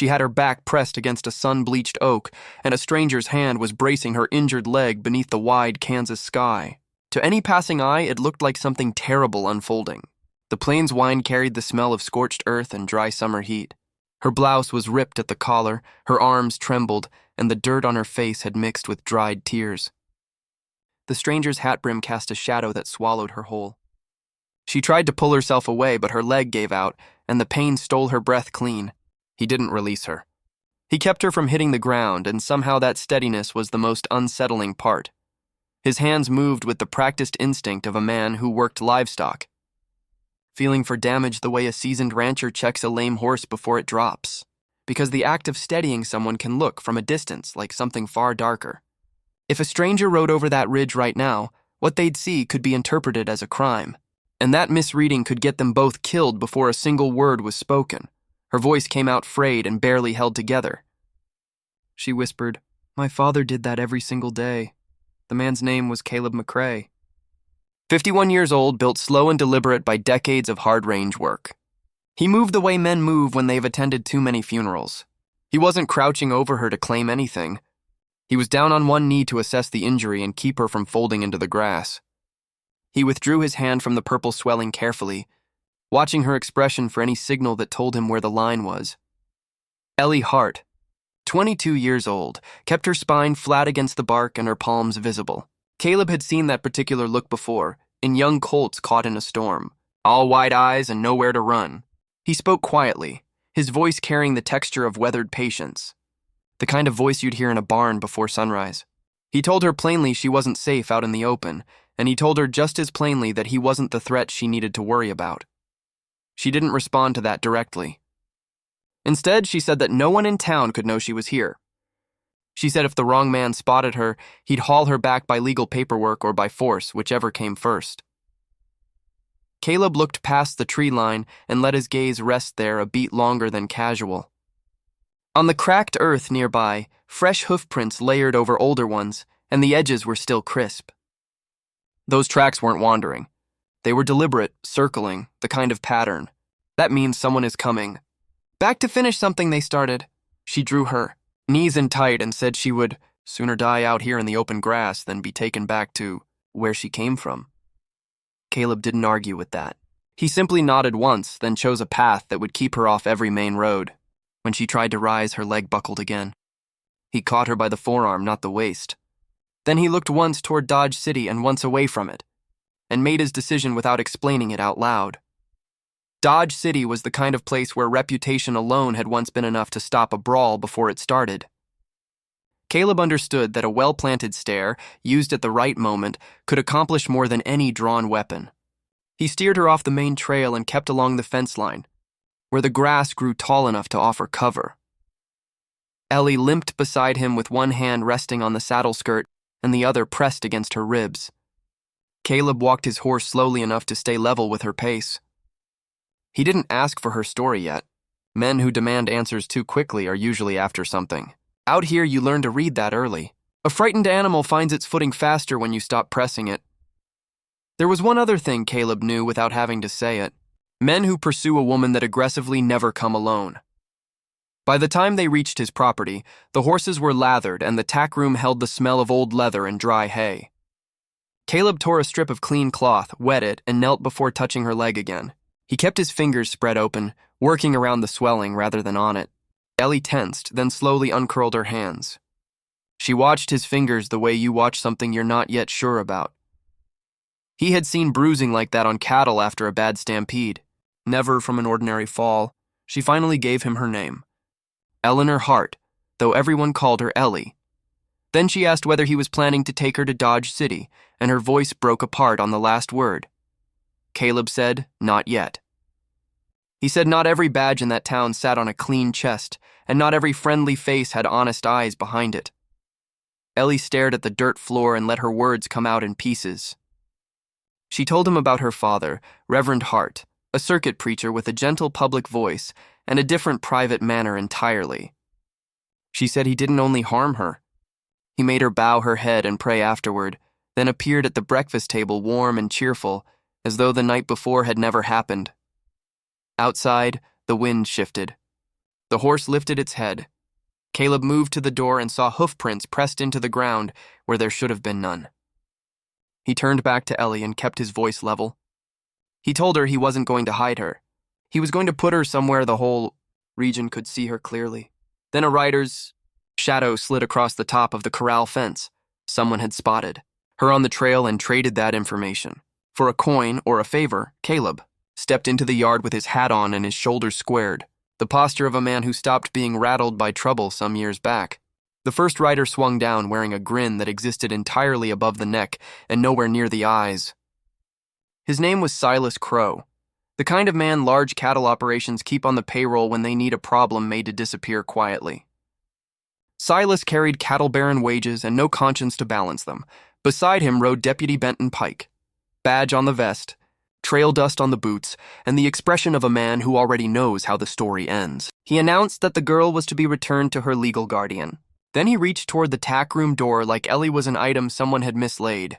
She had her back pressed against a sun-bleached oak, and a stranger's hand was bracing her injured leg beneath the wide Kansas sky. To any passing eye, it looked like something terrible unfolding. The plains wine carried the smell of scorched earth and dry summer heat. Her blouse was ripped at the collar, her arms trembled, and the dirt on her face had mixed with dried tears. The stranger's hat brim cast a shadow that swallowed her whole. She tried to pull herself away, but her leg gave out, and the pain stole her breath clean. He didn't release her. He kept her from hitting the ground, and somehow that steadiness was the most unsettling part. His hands moved with the practiced instinct of a man who worked livestock, feeling for damage the way a seasoned rancher checks a lame horse before it drops, because the act of steadying someone can look from a distance like something far darker. If a stranger rode over that ridge right now, what they'd see could be interpreted as a crime, and that misreading could get them both killed before a single word was spoken. Her voice came out frayed and barely held together. She whispered, "My father did that every single day." The man's name was Caleb McCrae. 51 years old, built slow and deliberate by decades of hard range work. He moved the way men move when they've attended too many funerals. He wasn't crouching over her to claim anything. He was down on one knee to assess the injury and keep her from folding into the grass. He withdrew his hand from the purple swelling carefully, watching her expression for any signal that told him where the line was. Ellie Hart, 22 years old, kept her spine flat against the bark and her palms visible. Caleb had seen that particular look before, in young colts caught in a storm, all wide eyes and nowhere to run. He spoke quietly, his voice carrying the texture of weathered patience, the kind of voice you'd hear in a barn before sunrise. He told her plainly she wasn't safe out in the open, and he told her just as plainly that he wasn't the threat she needed to worry about. She didn't respond to that directly. Instead, she said that no one in town could know she was here. She said if the wrong man spotted her, he'd haul her back by legal paperwork or by force, whichever came first. Caleb looked past the tree line and let his gaze rest there a beat longer than casual. On the cracked earth nearby, fresh hoofprints layered over older ones, and the edges were still crisp. Those tracks weren't wandering. They were deliberate, circling, the kind of pattern. That means someone is coming. Back to finish something they started. She drew her, knees in tight, and said she would sooner die out here in the open grass than be taken back to where she came from. Caleb didn't argue with that. He simply nodded once, then chose a path that would keep her off every main road. When she tried to rise, her leg buckled again. He caught her by the forearm, not the waist. Then he looked once toward Dodge City and once away from it, and made his decision without explaining it out loud. Dodge City was the kind of place where reputation alone had once been enough to stop a brawl before it started. Caleb understood that a well-planted stare, used at the right moment, could accomplish more than any drawn weapon. He steered her off the main trail and kept along the fence line, where the grass grew tall enough to offer cover. Ellie limped beside him with one hand resting on the saddle skirt and the other pressed against her ribs. Caleb walked his horse slowly enough to stay level with her pace. He didn't ask for her story yet. Men who demand answers too quickly are usually after something. Out here, you learn to read that early. A frightened animal finds its footing faster when you stop pressing it. There was one other thing Caleb knew without having to say it. Men who pursue a woman that aggressively never come alone. By the time they reached his property, the horses were lathered and the tack room held the smell of old leather and dry hay. Caleb tore a strip of clean cloth, wet it, and knelt before touching her leg again. He kept his fingers spread open, working around the swelling rather than on it. Ellie tensed, then slowly uncurled her hands. She watched his fingers the way you watch something you're not yet sure about. He had seen bruising like that on cattle after a bad stampede. Never from an ordinary fall. She finally gave him her name. Eleanor Hart, though everyone called her Ellie. Then she asked whether he was planning to take her to Dodge City, and her voice broke apart on the last word. Caleb said, "Not yet." He said not every badge in that town sat on a clean chest, and not every friendly face had honest eyes behind it. Ellie stared at the dirt floor and let her words come out in pieces. She told him about her father, Reverend Hart, a circuit preacher with a gentle public voice and a different private manner entirely. She said he didn't only harm her. He made her bow her head and pray afterward, then appeared at the breakfast table warm and cheerful, as though the night before had never happened. Outside, the wind shifted. The horse lifted its head. Caleb moved to the door and saw hoof prints pressed into the ground where there should have been none. He turned back to Ellie and kept his voice level. He told her he wasn't going to hide her. He was going to put her somewhere the whole region could see her clearly. Then a rider's shadow slid across the top of the corral fence. Someone had spotted her on the trail and traded that information. For a coin or a favor, Caleb stepped into the yard with his hat on and his shoulders squared, the posture of a man who stopped being rattled by trouble some years back. The first rider swung down wearing a grin that existed entirely above the neck and nowhere near the eyes. His name was Silas Crow, the kind of man large cattle operations keep on the payroll when they need a problem made to disappear quietly. Silas carried cattle baron wages and no conscience to balance them. Beside him rode Deputy Benton Pike, badge on the vest, trail dust on the boots, and the expression of a man who already knows how the story ends. He announced that the girl was to be returned to her legal guardian. Then he reached toward the tack room door like Ellie was an item someone had mislaid.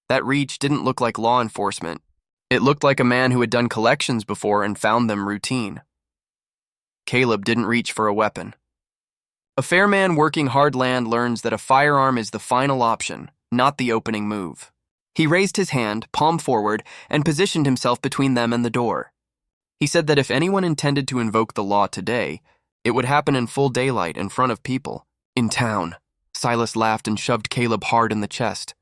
That reach didn't look like law enforcement. It looked like a man who had done collections before and found them routine. Caleb didn't reach for a weapon. A fair man working hard land learns that a firearm is the final option, not the opening move. He raised his hand, palm forward, and positioned himself between them and the door. He said that if anyone intended to invoke the law today, it would happen in full daylight in front of people. In town. Silas laughed and shoved Caleb hard in the chest,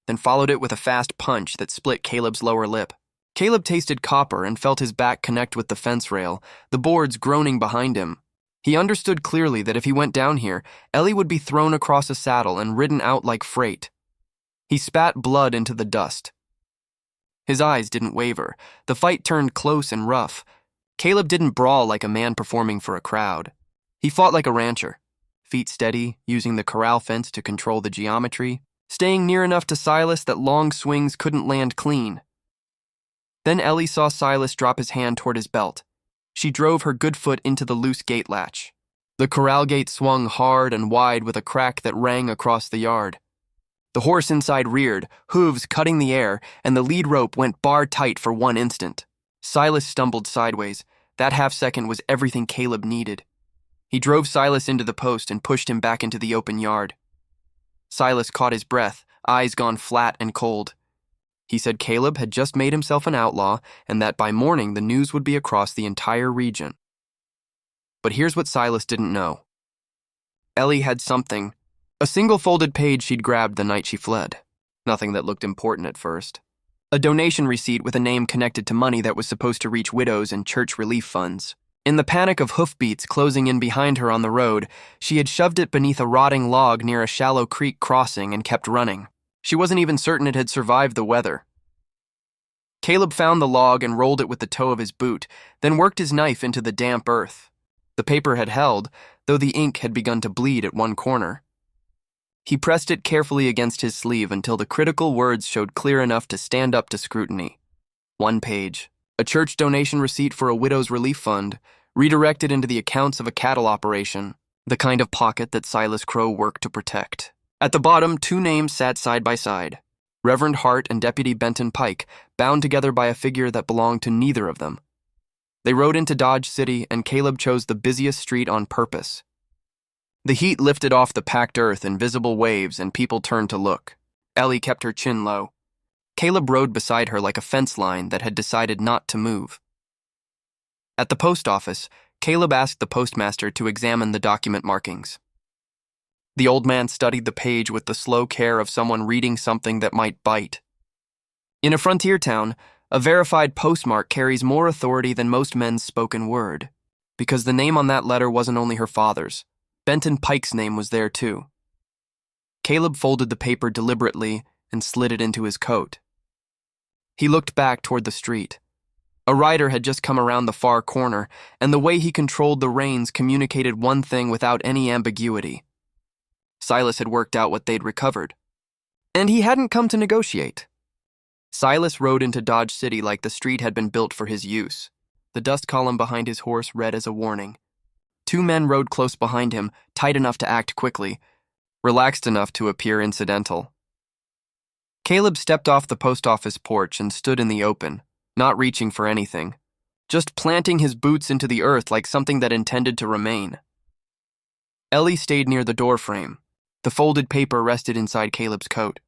then followed it with a fast punch that split Caleb's lower lip. Caleb tasted copper and felt his back connect with the fence rail, the boards groaning behind him. He understood clearly that if he went down here, Ellie would be thrown across a saddle and ridden out like freight. He spat blood into the dust. His eyes didn't waver. The fight turned close and rough. Caleb didn't brawl like a man performing for a crowd. He fought like a rancher, feet steady, using the corral fence to control the geometry, staying near enough to Silas that long swings couldn't land clean. Then Ellie saw Silas drop his hand toward his belt. She drove her good foot into the loose gate latch. The corral gate swung hard and wide with a crack that rang across the yard. The horse inside reared, hooves cutting the air, and the lead rope went bar tight for one instant. Silas stumbled sideways. That half second was everything Caleb needed. He drove Silas into the post and pushed him back into the open yard. Silas caught his breath, eyes gone flat and cold. He said Caleb had just made himself an outlaw and that by morning the news would be across the entire region. But here's what Silas didn't know. Ellie had something. A single folded page she'd grabbed the night she fled. Nothing that looked important at first. A donation receipt with a name connected to money that was supposed to reach widows and church relief funds. In the panic of hoofbeats closing in behind her on the road, she had shoved it beneath a rotting log near a shallow creek crossing and kept running. She wasn't even certain it had survived the weather. Caleb found the log and rolled it with the toe of his boot, then worked his knife into the damp earth. The paper had held, though the ink had begun to bleed at one corner. He pressed it carefully against his sleeve until the critical words showed clear enough to stand up to scrutiny. One page. A church donation receipt for a widow's relief fund, redirected into the accounts of a cattle operation, the kind of pocket that Silas Crow worked to protect. At the bottom, two names sat side by side, Reverend Hart and Deputy Benton Pike, bound together by a figure that belonged to neither of them. They rode into Dodge City, and Caleb chose the busiest street on purpose. The heat lifted off the packed earth in visible waves, and people turned to look. Ellie kept her chin low. Caleb rode beside her like a fence line that had decided not to move. At the post office, Caleb asked the postmaster to examine the document markings. The old man studied the page with the slow care of someone reading something that might bite. In a frontier town, a verified postmark carries more authority than most men's spoken word, because the name on that letter wasn't only her father's. Benton Pike's name was there too. Caleb folded the paper deliberately and slid it into his coat. He looked back toward the street. A rider had just come around the far corner, and the way he controlled the reins communicated one thing without any ambiguity. Silas had worked out what they'd recovered. And he hadn't come to negotiate. Silas rode into Dodge City like the street had been built for his use. The dust column behind his horse read as a warning. Two men rode close behind him, tight enough to act quickly, relaxed enough to appear incidental. Caleb stepped off the post office porch and stood in the open, not reaching for anything, just planting his boots into the earth like something that intended to remain. Ellie stayed near the doorframe. The folded paper rested inside Caleb's coat.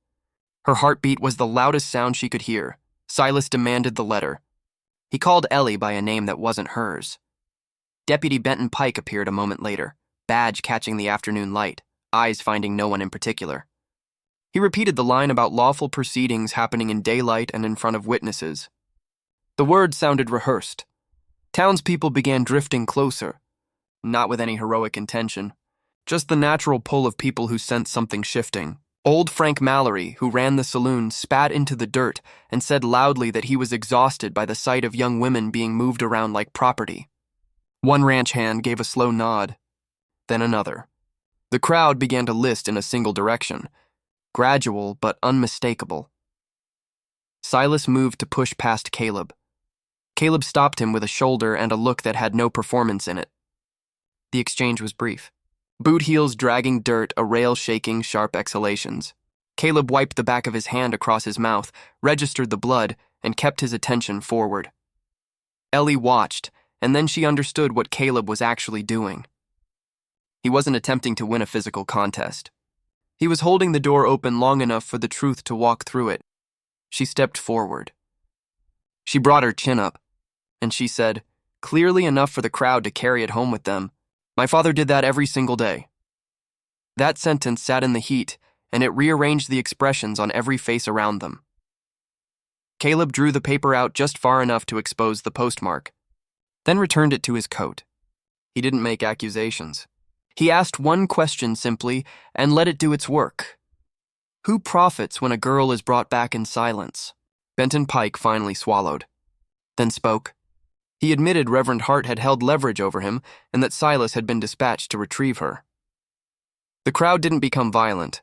Her heartbeat was the loudest sound she could hear. Silas demanded the letter. He called Ellie by a name that wasn't hers. Deputy Benton Pike appeared a moment later, badge catching the afternoon light, eyes finding no one in particular. He repeated the line about lawful proceedings happening in daylight and in front of witnesses. The words sounded rehearsed. Townspeople began drifting closer, not with any heroic intention, just the natural pull of people who sense something shifting. Old Frank Mallory, who ran the saloon, spat into the dirt and said loudly that he was exhausted by the sight of young women being moved around like property. One ranch hand gave a slow nod, then another. The crowd began to list in a single direction, gradual but unmistakable. Silas moved to push past Caleb. Caleb stopped him with a shoulder and a look that had no performance in it. The exchange was brief. Boot heels dragging dirt, a rail shaking, sharp exhalations. Caleb wiped the back of his hand across his mouth, registered the blood, and kept his attention forward. Ellie watched, and then she understood what Caleb was actually doing. He wasn't attempting to win a physical contest. He was holding the door open long enough for the truth to walk through it. She stepped forward. She brought her chin up, and she said, clearly enough for the crowd to carry it home with them, "My father did that every single day." That sentence sat in the heat, and it rearranged the expressions on every face around them. Caleb drew the paper out just far enough to expose the postmark, then returned it to his coat. He didn't make accusations. He asked one question simply and let it do its work. Who profits when a girl is brought back in silence? Benton Pike finally swallowed, then spoke. He admitted Reverend Hart had held leverage over him and that Silas had been dispatched to retrieve her. The crowd didn't become violent.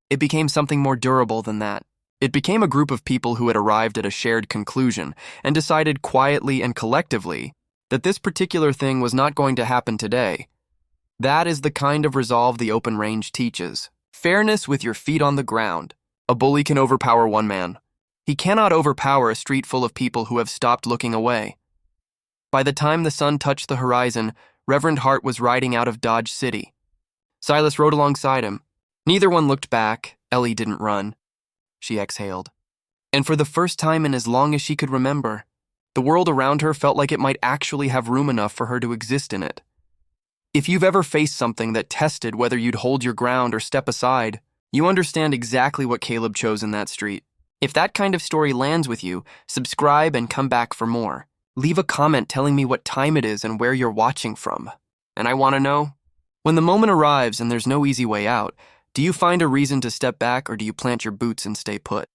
It became something more durable than that. It became a group of people who had arrived at a shared conclusion and decided quietly and collectively that this particular thing was not going to happen today. That is the kind of resolve the open range teaches. Fairness with your feet on the ground. A bully can overpower one man. He cannot overpower a street full of people who have stopped looking away. By the time the sun touched the horizon, Reverend Hart was riding out of Dodge City. Silas rode alongside him. Neither one looked back. Ellie didn't run. She exhaled. And for the first time in as long as she could remember, the world around her felt like it might actually have room enough for her to exist in it. If you've ever faced something that tested whether you'd hold your ground or step aside, you understand exactly what Caleb chose in that street. If that kind of story lands with you, subscribe and come back for more. Leave a comment telling me what time it is and where you're watching from. And I want to know, when the moment arrives and there's no easy way out, do you find a reason to step back or do you plant your boots and stay put?